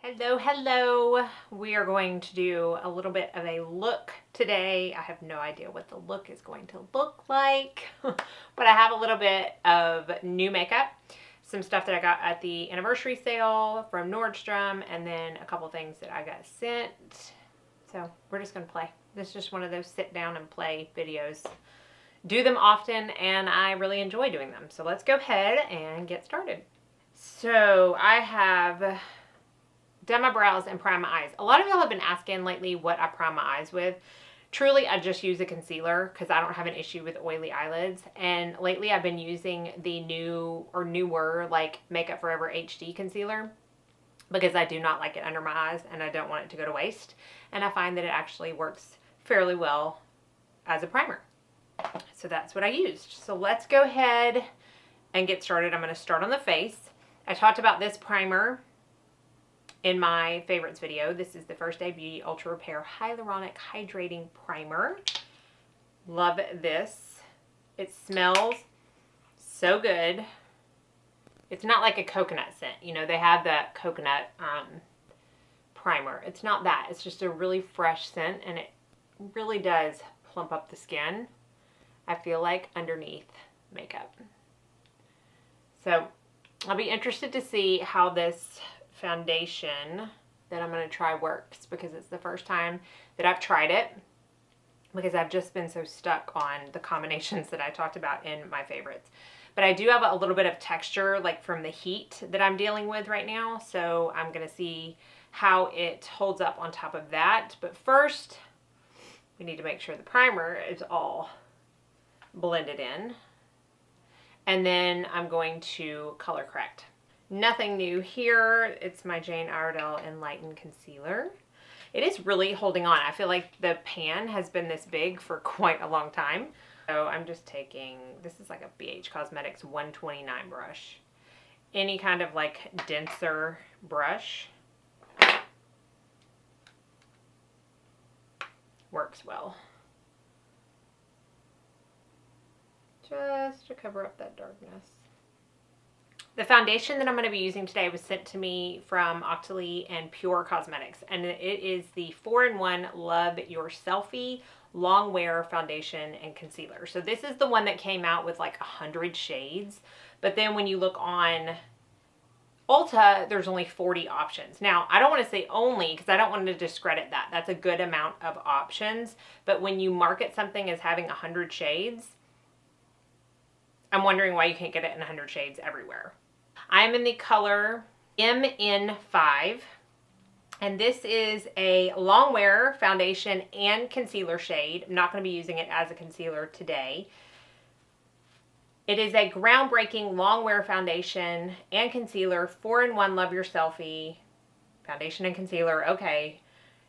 Hello, hello. We are going to do a little bit of a look today. I have no idea what the look is going to look like, but I have a little bit of new makeup, some stuff that I got at the anniversary sale from Nordstrom, and then a couple things that I got sent. So we're just going to play. This is just one of those sit down and play videos. Do them often, and I really enjoy doing them. So let's go ahead and get started. So I have done my brows and prime my eyes. A lot of y'all have been asking lately what I prime my eyes with. Truly, I just use a concealer because I don't have an issue with oily eyelids. And lately I've been using the newer like Makeup Forever HD concealer because I do not like it under my eyes and I don't want it to go to waste. And I find that it actually works fairly well as a primer. So that's what I used. So let's go ahead and get started. I'm going to start on the face. I talked about this primer in my favorites video. This is the First Day Beauty Ultra Repair Hyaluronic Hydrating Primer. Love this. It smells so good. It's not like a coconut scent. You know, they have that coconut primer. It's not that. It's just a really fresh scent, and it really does plump up the skin, I feel like, underneath makeup. So I'll be interested to see how this foundation that I'm going to try works, because it's the first time that I've tried it, because I've just been so stuck on the combinations that I talked about in my favorites. But I do have a little bit of texture, like from the heat that I'm dealing with right now, so I'm going to see how it holds up on top of that. But first, we need to make sure the primer is all blended in, and then I'm going to color correct. Nothing new here. It's my Jane Iredale Enlighten Concealer. It is really holding on. I feel like the pan has been this big for quite a long time. So I'm just taking, this is like a BH Cosmetics 129 brush. Any kind of like denser brush works well. Just to cover up that darkness. The foundation that I'm going to be using today was sent to me from Octoly and PUR Cosmetics, and it is the 4-in-1 Love Your Selfie Long Wear Foundation and Concealer. So this is the one that came out with like 100 shades, but then when you look on Ulta, there's only 40 options. Now, I don't want to say only because I don't want to discredit that. That's a good amount of options, but when you market something as having 100 shades, I'm wondering why you can't get it in 100 shades everywhere. I'm in the color MN5, and this is a long wear foundation and concealer shade. I'm not going to be using it as a concealer today. It is a groundbreaking long wear foundation and concealer, 4-in-1 Love Your Selfie foundation and concealer, okay,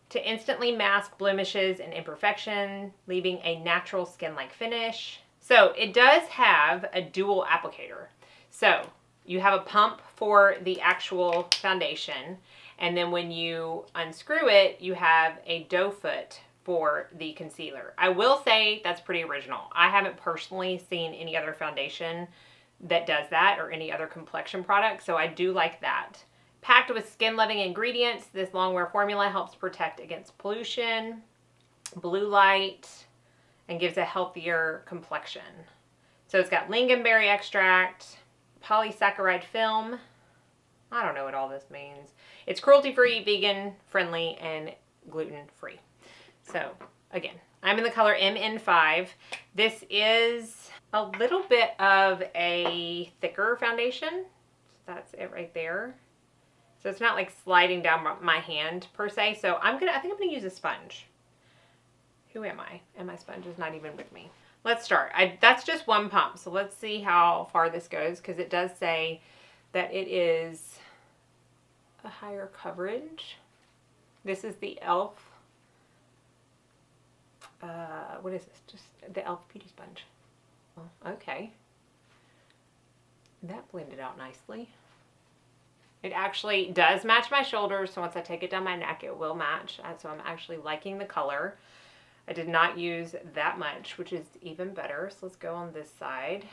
to instantly mask blemishes and imperfection, leaving a natural skin-like finish. So it does have a dual applicator. So you have a pump for the actual foundation, and then when you unscrew it, you have a doe foot for the concealer. I will say that's pretty original. I haven't personally seen any other foundation that does that, or any other complexion product, so I do like that. Packed with skin-loving ingredients, this long wear formula helps protect against pollution, blue light, and gives a healthier complexion. So it's got lingonberry extract, polysaccharide film. I don't know what all this means. It's cruelty-free, vegan-friendly, and gluten-free. So again, I'm in the color MN5. This is a little bit of a thicker foundation. That's it right there. So it's not like sliding down my hand per se. So I think I'm gonna use a sponge. Who am I? And my sponge is not even with me. Let's start. That's just one pump, so let's see how far this goes, because it does say that it is a higher coverage. This is the e.l.f. What is this? Just the e.l.f. Beauty Sponge. Oh, okay. That blended out nicely. It actually does match my shoulders, so once I take it down my neck, it will match. So I'm actually liking the color. I did not use that much, which is even better. So let's go on this side.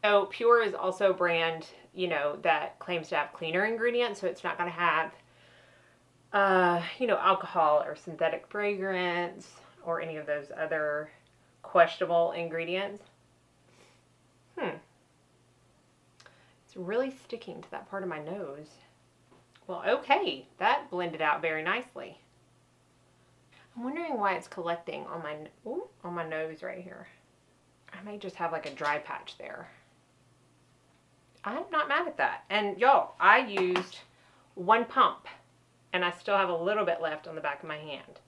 So PUR is also a brand, you know, that claims to have cleaner ingredients, so it's not going to have you know, alcohol or synthetic fragrance or any of those other questionable ingredients. It's really sticking to that part of my nose. Well, okay, that blended out very nicely. I'm wondering why it's collecting on my nose right here. I may just have like a dry patch there. I'm not mad at that. And y'all, I used one pump and I still have a little bit left on the back of my hand.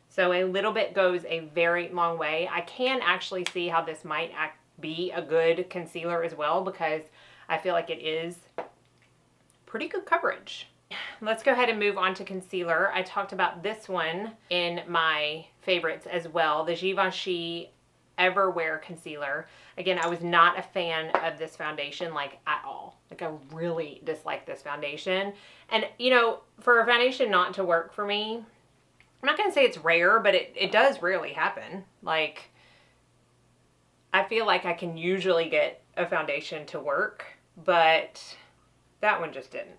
So a little bit goes a very long way. I can actually see how this might be a good concealer as well, because I feel like it is pretty good coverage. Let's go ahead and move on to concealer. I talked about this one in my favorites as well, the Givenchy Everwear Concealer. Again, I was not a fan of this foundation, like, at all. Like, I really dislike this foundation. And, you know, for a foundation not to work for me, I'm not going to say it's rare, but it does rarely happen. Like, I feel like I can usually get a foundation to work, but that one just didn't.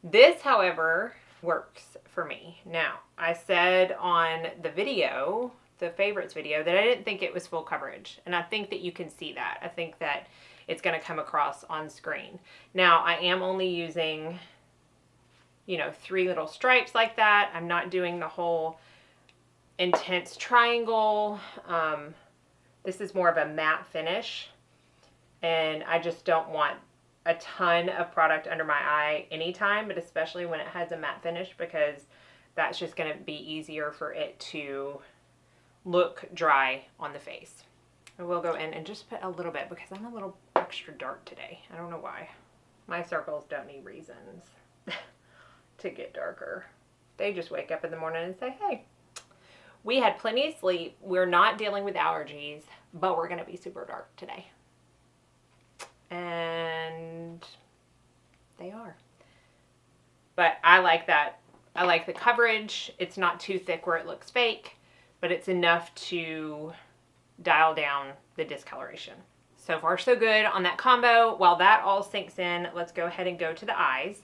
This, however, works for me. Now, I said on the video, the favorites video, that I didn't think it was full coverage. And I think that you can see that. I think that it's going to come across on screen. Now, I am only using, you know, 3 little stripes like that. I'm not doing the whole intense triangle. This is more of a matte finish. And I just don't want a ton of product under my eye anytime, but especially when it has a matte finish, because that's just going to be easier for it to look dry on the face. I will go in and just put a little bit, because I'm a little extra dark today. I don't know why. My circles don't need reasons to get darker. They just wake up in the morning and say, hey, we had plenty of sleep. We're not dealing with allergies, but we're going to be super dark today. And they are. But I like that. I like the coverage. It's not too thick where it looks fake, but it's enough to dial down the discoloration. So far, so good on that combo. While that all sinks in, let's go ahead and go to the eyes.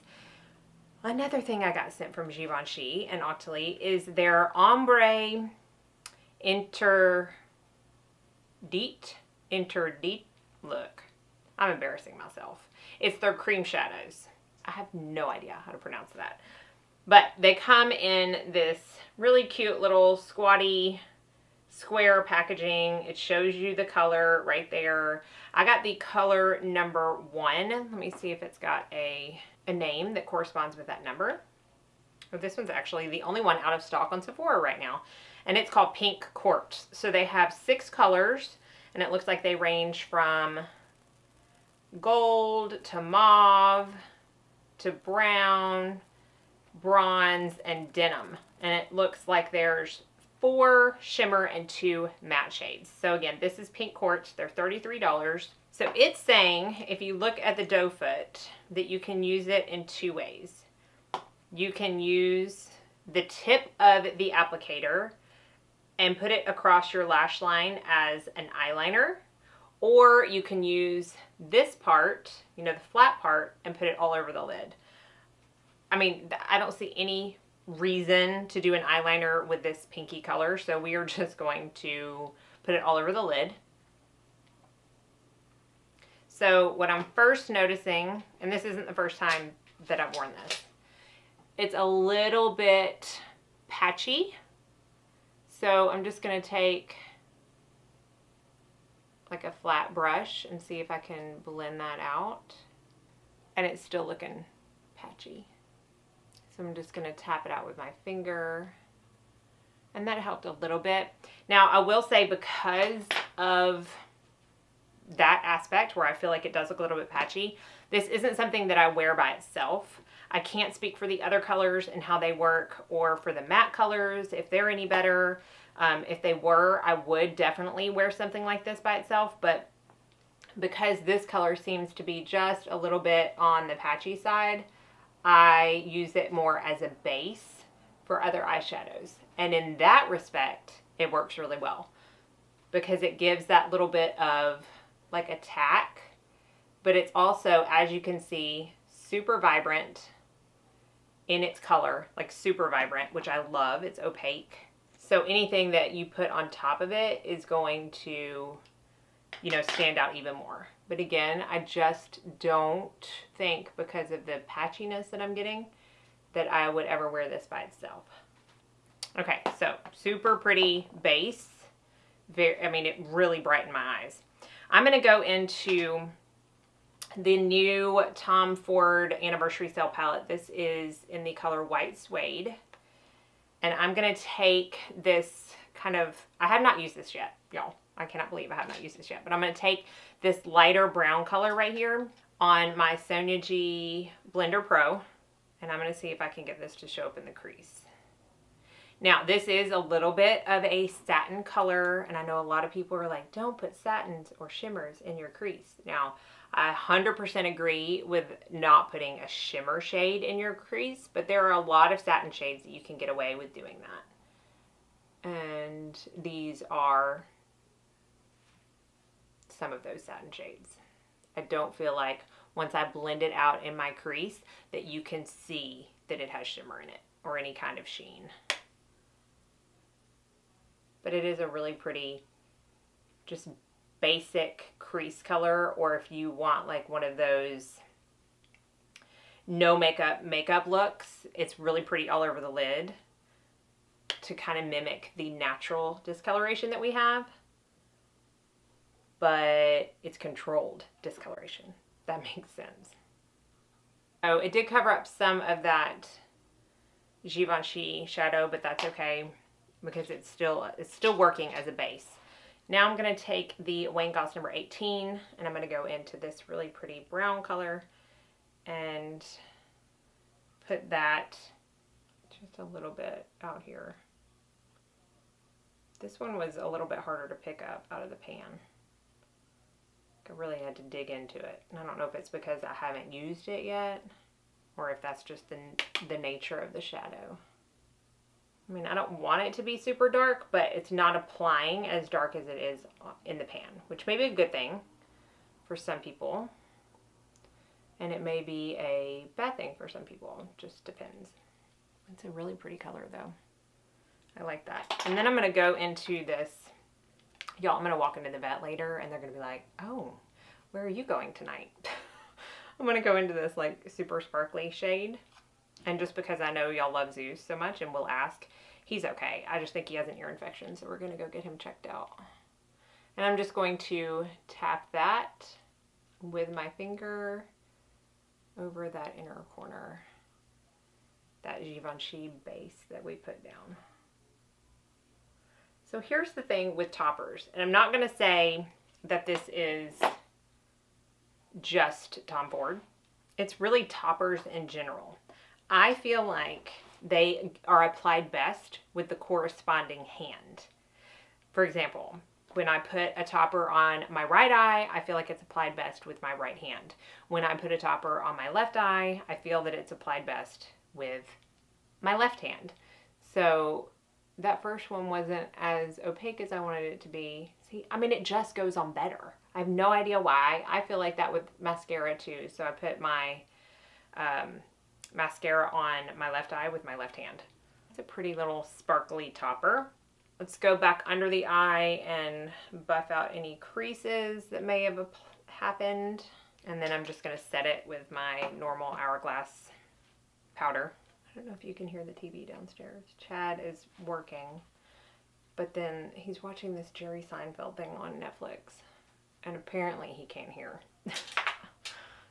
Another thing I got sent from Givenchy and Octoly is their Ombre Interdite look. I'm embarrassing myself. It's their cream shadows. I have no idea how to pronounce that. But they come in this really cute little squatty square packaging. It shows you the color right there. I got the color number 1. Let me see if it's got a name that corresponds with that number. Oh, this one's actually the only one out of stock on Sephora right now. And it's called Pink Quartz. So they have 6 colors, and it looks like they range from gold to mauve to brown, bronze, and denim. And it looks like there's 4 shimmer and 2 matte shades. So again, this is Pink Quartz. They're $33. So it's saying, if you look at the doe foot, that you can use it in 2 ways. You can use the tip of the applicator and put it across your lash line as an eyeliner, or you can use this part, you know, the flat part, and put it all over the lid. I mean, I don't see any reason to do an eyeliner with this pinky color, so we are just going to put it all over the lid. So what I'm first noticing, and this isn't the first time that I've worn this, it's a little bit patchy. So I'm just going to take like a flat brush and see if I can blend that out. And it's still looking patchy. So I'm just going to tap it out with my finger. And that helped a little bit. Now I will say, because of that aspect where I feel like it does look a little bit patchy, this isn't something that I wear by itself. I can't speak for the other colors and how they work, or for the matte colors, if they're any better. If they were, I would definitely wear something like this by itself, but because this color seems to be just a little bit on the patchy side, I use it more as a base for other eyeshadows. And in that respect, it works really well, because it gives that little bit of like a tack, but it's also, as you can see, super vibrant. in its color, like super vibrant, which I love. It's opaque. So anything that you put on top of it is going to, you know, stand out even more. But again, I just don't think, because of the patchiness that I'm getting, that I would ever wear this by itself. Okay, so super pretty base. I mean, it really brightened my eyes. I'm going to go into the new Tom Ford Anniversary Sale palette. This is in the color White Suede. And I'm going to take this kind of, I have not used this yet, y'all. I cannot believe I have not used this yet. But I'm going to take this lighter brown color right here on my Sonia G Blender Pro. And I'm going to see if I can get this to show up in the crease. Now, this is a little bit of a satin color. And I know a lot of people are like, don't put satins or shimmers in your crease. Now, I 100% agree with not putting a shimmer shade in your crease. But there are a lot of satin shades that you can get away with doing that. And these are some of those satin shades. I don't feel like once I blend it out in my crease that you can see that it has shimmer in it or any kind of sheen. But it is a really pretty, just basic crease color, or if you want like one of those no makeup looks, it's really pretty all over the lid to kind of mimic the natural discoloration that we have. But it's controlled discoloration. That makes sense. Oh, it did cover up some of that Givenchy shadow, but that's okay because it's still working as a base. Now I'm going to take the Wayne Goss number 18 and I'm going to go into this really pretty brown color and put that just a little bit out here. This one was a little bit harder to pick up out of the pan. I really had to dig into it. And I don't know if it's because I haven't used it yet or if that's just the nature of the shadow. I mean, I don't want it to be super dark, but it's not applying as dark as it is in the pan, which may be a good thing for some people. And it may be a bad thing for some people. It just depends. It's a really pretty color though. I like that. And then I'm going to go into this. Y'all, I'm going to walk into the vet later and they're going to be like, oh, where are you going tonight? I'm going to go into this like super sparkly shade. And just because I know y'all love Zeus so much and will ask, he's okay. I just think he has an ear infection, so we're going to go get him checked out. And I'm just going to tap that with my finger over that inner corner, that Givenchy base that we put down. So here's the thing with toppers, and I'm not going to say that this is just Tom Ford. It's really toppers in general. I feel like they are applied best with the corresponding hand. For example, when I put a topper on my right eye, I feel like it's applied best with my right hand. When I put a topper on my left eye, I feel that it's applied best with my left hand. So that first one wasn't as opaque as I wanted it to be. See, I mean, it just goes on better. I have no idea why. I feel like that with mascara too. So I put my mascara on my left eye with my left hand. It's a pretty little sparkly topper. Let's go back under the eye and buff out any creases that may have happened. And then I'm just going to set it with my normal Hourglass powder. I don't know if you can hear the TV downstairs. Chad is working, but then he's watching this Jerry Seinfeld thing on Netflix, and apparently he can't hear.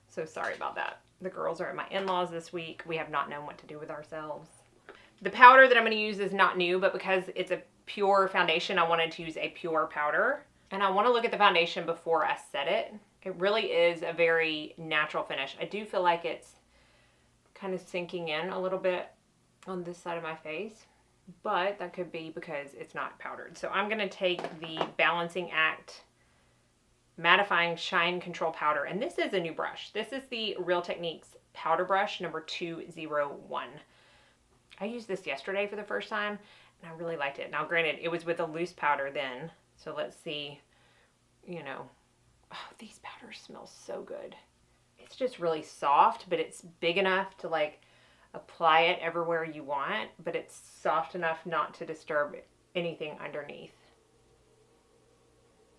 So sorry about that. The girls are at my in-laws this week. We have not known what to do with ourselves. The powder that I'm going to use is not new, but because it's a PUR foundation, I wanted to use a PUR powder. And I want to look at the foundation before I set it. It really is a very natural finish. I do feel like it's kind of sinking in a little bit on this side of my face, but that could be because it's not powdered. So I'm going to take the Balancing Act Mattifying Shine Control Powder, and this is a new brush. This is the Real Techniques powder brush number 201. I used this yesterday for the first time and I really liked it. Now granted, it was with a loose powder then, so let's see, you know, oh, these powders smell so good. It's just really soft, but it's big enough to like apply it everywhere you want, but it's soft enough not to disturb anything underneath.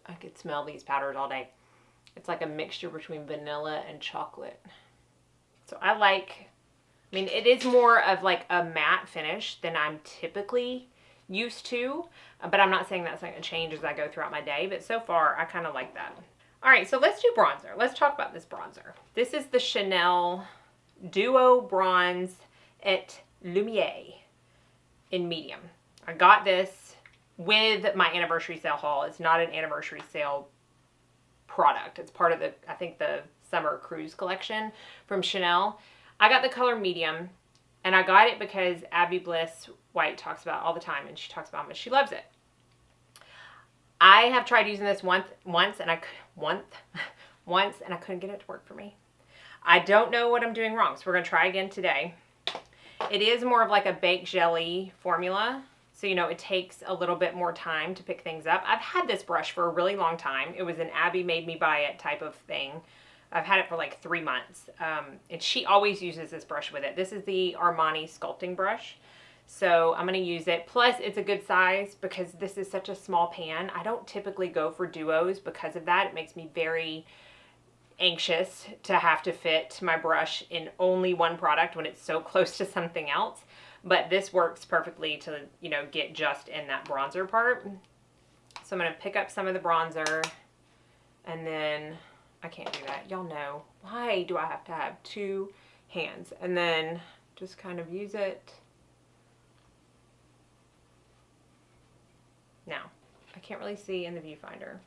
I could smell these powders all day. It's like a mixture between vanilla and chocolate. So I mean, it is more of like a matte finish than I'm typically used to, but I'm not saying that's not going to change as I go throughout my day, but so far I kind of like that. All right, so let's do bronzer. Let's talk about this bronzer. This is the Chanel Duo Bronze et Lumiere in medium. I got this with my anniversary sale haul. It's not an anniversary sale product. It's part of the, I think, the summer cruise collection from Chanel. I got the color medium, and I got it because Abby Bliss White talks about it all the time, and she talks about how much she loves it. I have tried using this once and I couldn't get it to work for me. I don't know what I'm doing wrong, so we're going to try again today. It is more of like a baked jelly formula, so, you know, it takes a little bit more time to pick things up. I've had this brush for a really long time. It was an Abby made me buy it type of thing. I've had it for like 3 months, and she always uses this brush with it. This is the Armani sculpting brush, so I'm going to use it. Plus, it's a good size because this is such a small pan. I don't typically go for duos because of that. It makes me very anxious to have to fit my brush in only one product when it's so close to something else. But this works perfectly to, you know, get just in that bronzer part. So I'm going to pick up some of the bronzer, and then I can't do that. Y'all know, why do I have to have two hands? And then just kind of use it. Now, I can't really see in the viewfinder.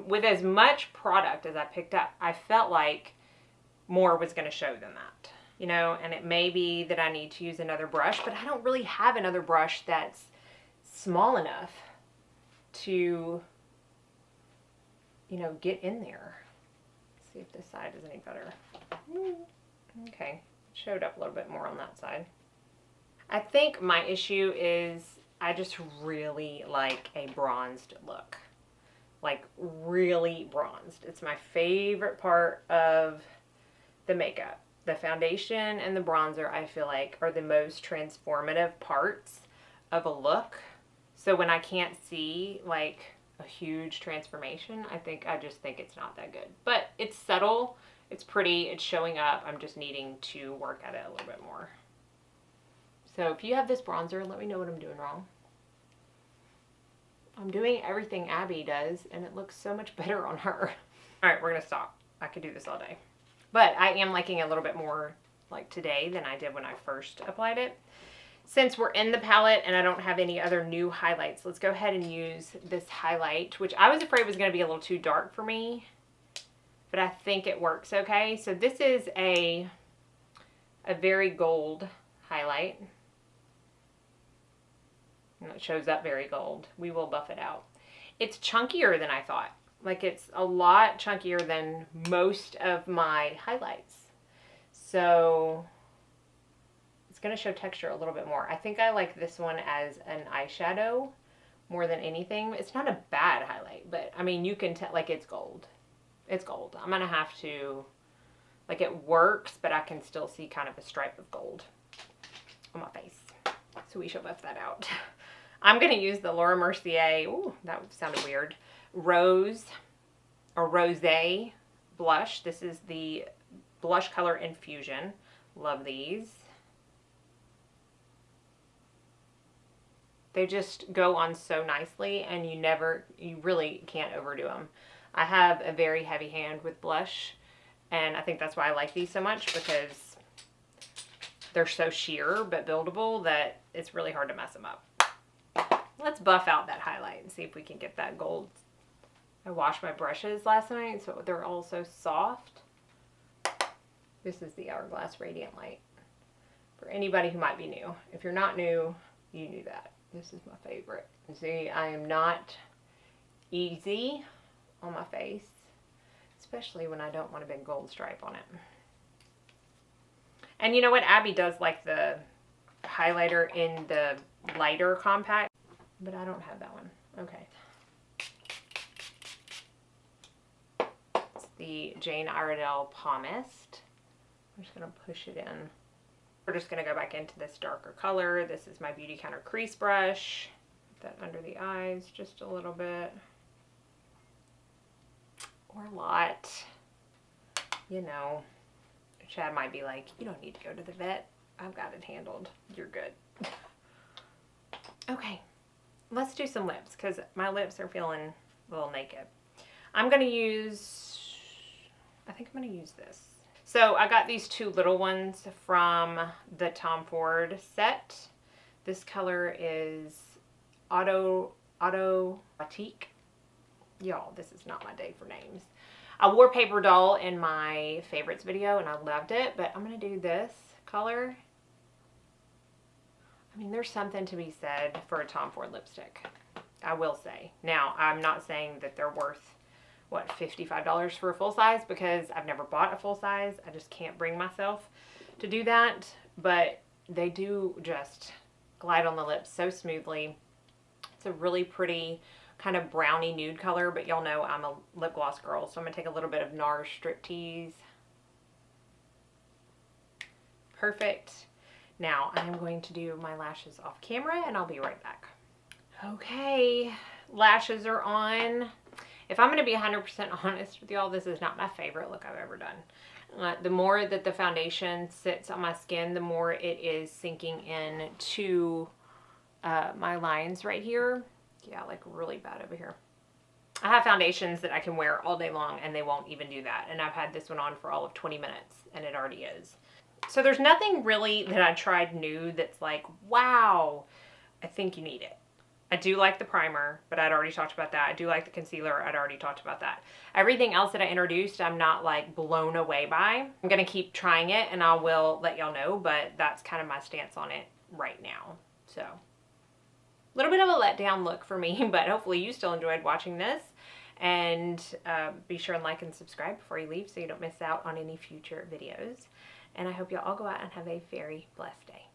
With as much product as I picked up, I felt like more was going to show than that. You know, and it may be that I need to use another brush, but I don't really have another brush that's small enough to, you know, get in there. Let's see if this side is any better. Okay, showed up a little bit more on that side. I think my issue is I just really like a bronzed look. Like really bronzed. It's my favorite part of the makeup. The foundation and the bronzer, I feel like, are the most transformative parts of a look. So when I can't see like a huge transformation, I just think it's not that good. But it's subtle, it's pretty, it's showing up. I'm just needing to work at it a little bit more. So if you have this bronzer, let me know what I'm doing wrong. I'm doing everything Abby does, and it looks so much better on her. All right, we're gonna stop. I could do this all day. But I am liking it a little bit more like today than I did when I first applied it. Since we're in the palette and I don't have any other new highlights, let's go ahead and use this highlight, which I was afraid was going to be a little too dark for me, but I think it works okay. So this is a very gold highlight. And it shows up very gold. We will buff it out. It's chunkier than I thought. Like, it's a lot chunkier than most of my highlights. So it's going to show texture a little bit more. I think I like this one as an eyeshadow more than anything. It's not a bad highlight, but I mean, you can tell, like, it's gold. It's gold. I'm going to have to, like, it works, but I can still see kind of a stripe of gold on my face. So we shall buff that out. I'm going to use the Laura Mercier, ooh, that sounded weird, Rose or Rosé blush. This is the blush color Infusion. Love these. They just go on so nicely, and you really can't overdo them. I have a very heavy hand with blush, and I think that's why I like these so much, because they're so sheer but buildable that it's really hard to mess them up. Let's buff out that highlight and see if we can get that gold. I washed my brushes last night, so they're all so soft. This is the Hourglass Radiant Light. For anybody who might be new. If you're not new, you knew that. This is my favorite. See, I am not easy on my face, especially when I don't want a big gold stripe on it. And you know what? Abby does like the highlighter in the lighter compact, but I don't have that one. Okay. It's the Jane Iredale Palmist. I'm just going to push it in. We're just going to go back into this darker color. This is my Beautycounter crease brush. Put that under the eyes just a little bit. Or a lot. You know, Chad might be like, you don't need to go to the vet. I've got it handled. You're good. Okay, let's do some lips because my lips are feeling a little naked. I'm going to use, I think I'm going to use this. So I got these two little ones from the Tom Ford set. This color is Automatique. Y'all, this is not my day for names. I wore Paper Doll in my favorites video and I loved it, but I'm going to do this color. I mean, there's something to be said for a Tom Ford lipstick, I will say. Now, I'm not saying that they're worth, what, $55 for a full size, because I've never bought a full size. I just can't bring myself to do that, but they do just glide on the lips so smoothly. It's a really pretty kind of brownie nude color, but y'all know I'm a lip gloss girl, so I'm going to take a little bit of NARS Striptease. Perfect. Now I'm going to do my lashes off camera and I'll be right back. Okay, lashes are on. If I'm going to be 100% honest with y'all, this is not my favorite look I've ever done. The more that the foundation sits on my skin, the more it is sinking in to my lines right here. Yeah, like really bad over here. I have foundations that I can wear all day long and they won't even do that. And I've had this one on for all of 20 minutes and it already is. So there's nothing really that I tried new that's like, wow, I think you need it. I do like the primer, but I'd already talked about that. I do like the concealer. I'd already talked about that. Everything else that I introduced, I'm not like blown away by. I'm going to keep trying it and I will let y'all know, but that's kind of my stance on it right now. So a little bit of a letdown look for me, but hopefully you still enjoyed watching this. And be sure and like and subscribe before you leave so you don't miss out on any future videos. And I hope y'all all go out and have a very blessed day.